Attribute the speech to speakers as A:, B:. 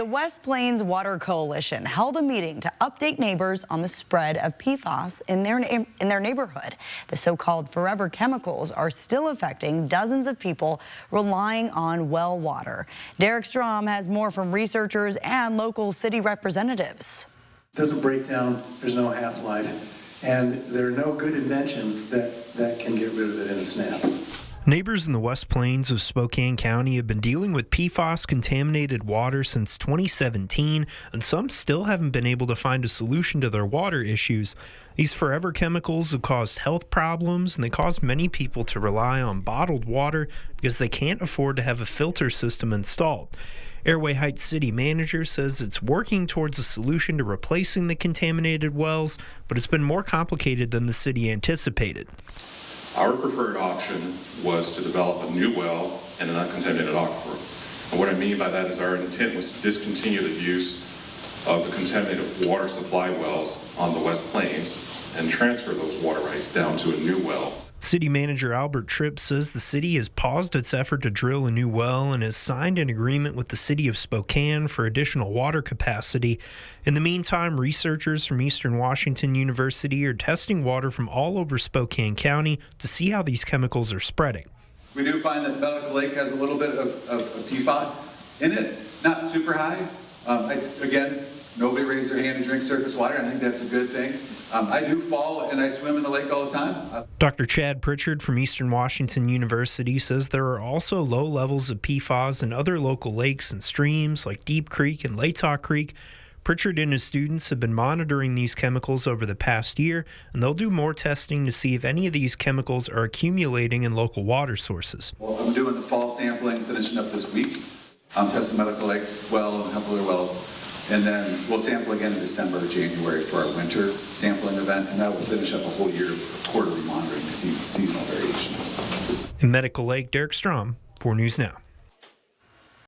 A: The West Plains Water Coalition held a meeting to update neighbors on the spread of PFAS in their neighborhood. The so-called forever chemicals are still affecting dozens of people relying on well water. Derek Strom has more from researchers and local city representatives.
B: It doesn't break down, there's no half-life, and there are no good inventions that can get rid of it in a snap.
C: Neighbors in the West Plains of Spokane County have been dealing with PFAS-contaminated water since 2017, and some still haven't been able to find a solution to their water issues. These forever chemicals have caused health problems, and they cause many people to rely on bottled water because they can't afford to have a filter system installed. Airway Heights City Manager says it's working towards a solution to replacing the contaminated wells, but it's been more complicated than the city anticipated.
D: Our preferred option was to develop a new well in an uncontaminated aquifer. And what I mean by that is our intent was to discontinue the use of the contaminated water supply wells on the West Plains and transfer those water rights down to a new well.
C: City Manager Albert Tripp says the city has paused its effort to drill a new well and has signed an agreement with the city of Spokane for additional water capacity. In the meantime, researchers from Eastern Washington University are testing water from all over Spokane County to see how these chemicals are spreading.
E: We do find that Medical Lake has a little bit of PFAS in it, not super high. Again, nobody raised their hand and drink surface water. I think that's a good thing. I do fall and I swim in the lake all the time.
C: Dr. Chad Pritchard from Eastern Washington University says there are also low levels of PFAS in other local lakes and streams like Deep Creek and Latah Creek. Pritchard and his students have been monitoring these chemicals over the past year, and they'll do more testing to see if any of these chemicals are accumulating in local water sources.
E: Well, I'm doing the fall sampling, finishing up this week. I'm testing Medical Lake well and a couple other wells. And then we'll sample again in December or January for our winter sampling event, and that will finish up a whole year of quarterly monitoring to see seasonal variations.
C: In Medical Lake, Derek Strom, 4 News Now.